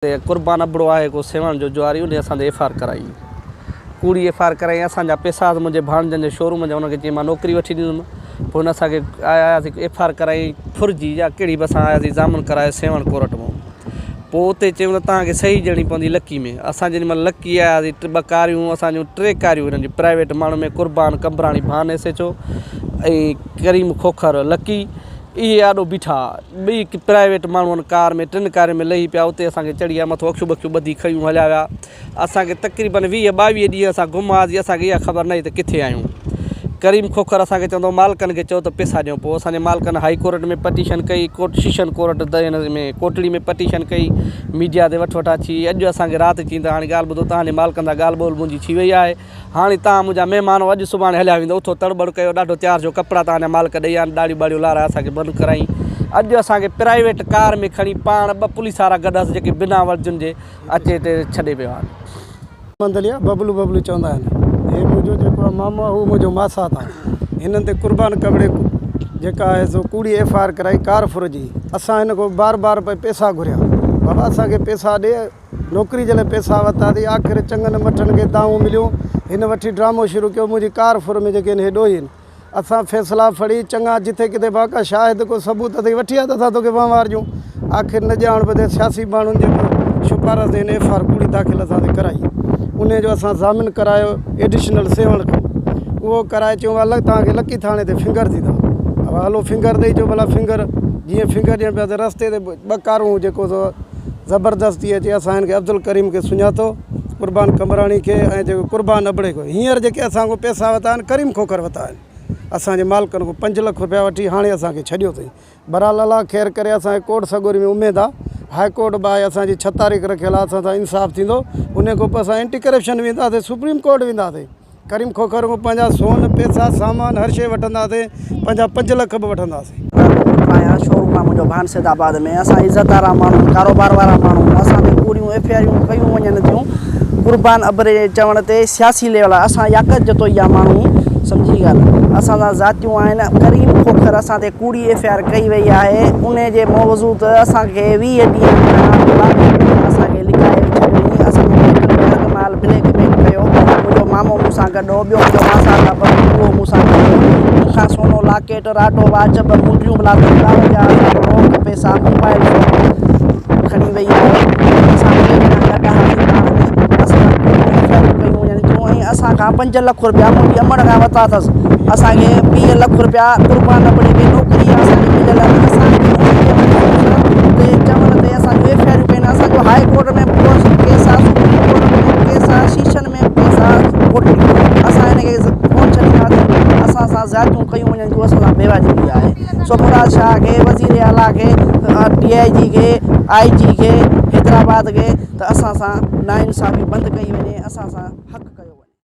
कुर्बान अबड़ो है को सेवन जो जुआरी उन्हें असां FR कराई कूड़ी FR कराई असांजा पैसा मुझे भाणजन जे शोरूम जो उनके चई मां नौकरी वठी ॾींदुमि पोइ हुन असांखे आयासीं FR कराई फुरजी या कहिड़ी बि असां आयासीं ज़ामन करायो सेवन कोर्ट में पोइ उते चयूं त तव्हांखे सही ॾियणी पवंदी लकी में असां जेॾी महिल लकी आयासीं ॿ कारियूं असांजूं 3 कारियूं हिननि जी प्राइवेट माण्हू में कुर्बान कंबराणी भान SHO ऐं करीम खोखर लकी इहे ॾाढो बीठा ॿी प्राइवेट माण्हू कार में 3 कारियुनि में लही पिया उते असांखे चढ़ी विया मथो अखियूं बखियूं ॿधी खयूं हलिया विया असांखे तक़रीबन 20-22 ॾींहं असां गुम हुआसीं असांखे इहा ख़बर न हुई त किथे आहियूं करीम खोखर असांखे चवंदो मालिकनि खे चओ त पैसा ॾियो पोइ असांजे मालिकनि हाई कोर्ट में पटिशन कई सेशन कोर्ट हिन में कोटड़ी में पटिशन कई मीडिया ते वठ वठा थी अॼु असांखे राति चई त हाणे ॻाल्हि ॿुधो तव्हांजे मालिकनि सां ॻाल्हि ॿोल मुंहिंजी थी वई आहे हाणे तव्हां मुंहिंजा महिमान अॼु सुभाणे हलिया वेंदो उथो तड़बड़ कयो ॾाढो तयार जो कपिड़ा तव्हांजा मालिक ॾेई आहिनि ॾाढ़ियूं ॿाढ़ियूं लारा असांखे बंदि कराई अॼु असांखे प्राइवेट कार में खणी पाण 2 पुलिस वारा गॾु जेके बिना वर्जियुनि जे अचे हिते छॾे पियो आहे मंदलिया बबलू बबलू चवंदा आहिनि हे मुंहिंजो जेको मामो आहे उहो मुंहिंजो मासात आहे हिननि ते कुर्बान कबड़े जेका आहे सो कूड़ी FR कराई कार फुरजी असां हिन खां बार पैसा घुरिया बाबा असांखे पैसा ॾे नौकिरी जे लाइ पैसा वरितासीं आख़िर चङनि मठनि खे दाऊं मिलियूं हिन वठी ड्रामो शुरू कयो मुंहिंजी कार फुर में जेके आहिनि हे ॾोही आहिनि असां फ़ैसिला फड़ी चङा जिथे किथे बाक़ा शायदि को सबूत अथई वठी आहे त असां तोखे वहिंवार आख़िर न ॼाण बधे सियासी माण्हुनि जे सिफारिश हिन FR कूड़ी दाख़िल असां ते कराई उन जो असां ज़ामिन करायो एडिशनल 7 खां उहो कराए चयूं अलॻि तव्हांखे लकी थाणे ते फिंगर थींदा अब हलो फिंगर ॾेई चयो भला फिंगर जीअं फिंगर ॾियण पिया त रस्ते ते 2 कारूं जेको ज़बरदस्ती अचे असां हिनखे अब्दुल करीम खे सुञातो कुर्बान कंबराणी खे ऐं जेको कुर्बान अबड़े खे हींअर जेके असां खां पैसा वरिता आहिनि करीम खोखर वरिता आहिनि असांजे मालिकनि खां 5 लख रुपया वठी हाणे असांखे छॾियो अथई बहरहाल अलाह ख़ैर करे असांखे कोर्ट सगोरी में उमेदु आहे हाई कोर्ट बि आहे असांजी 6 तारीख़ रखियल आहे असां सां इंसाफ़ थींदो उन खां पोइ असां एंटी करप्शन वेंदासीं सुप्रीम कोर्ट वेंदासीं करीम खोखर खां पंहिंजा सोन पैसा सामान हर शइ वठंदासीं पंहिंजा 5 लख बि वठंदासीं शोरूम आहे मुंहिंजो भान सैदाबाद में असां इज़त वारा माण्हू कारोबार वारा माण्हू असां ते पूरियूं FIR कयूं वञनि थियूं कुर्बान अबरे जे चवण ते सियासी लेवल आहे असां याकत जतो इहा माण्हू सम्झी ॻाल्हि असां सां ज़ातियूं आहिनि करीम खोखर असां ते कूड़ी FIR कई वई आहे उन जे मौजू त असांखे 20 ॾींहं असांखे लिखाए छॾियईं असांखे माल ब्लैकमेल कयो मुंहिंजो मामो मूंसां गॾु ॿियो मुंहिंजो मासा उहो मूंसां गॾु मूंखां सोनो लाकेट राटो वाच ॿ मुंडियूं रोक पैसा मोबाइल खणी वई असांखां 5 लख रुपया मुंहिंजी अमड़ खां वरिता अथसि असांखे 20 लख रुपया कुर्बान अबड़े खे नौकिरी असांखे मिलियल चवण ते असांजो FIR कयूं असांजो हाई कोर्ट में केस आहे सुप्रीम कोर्ट में केस आहे शीशन में केस आहे कोर्ट असां हिनखे कोन छॾींदासीं असां सां ज़ातियूं कयूं वञनि थियूं असां सां बेवाजिबी आहे सो मुराद शाह खे वज़ीर आला खे DIG खे IG खे हैदराबाद खे त असां सां नाइंसाफ़ी बंदि कई वञे असां सां हक़ कयो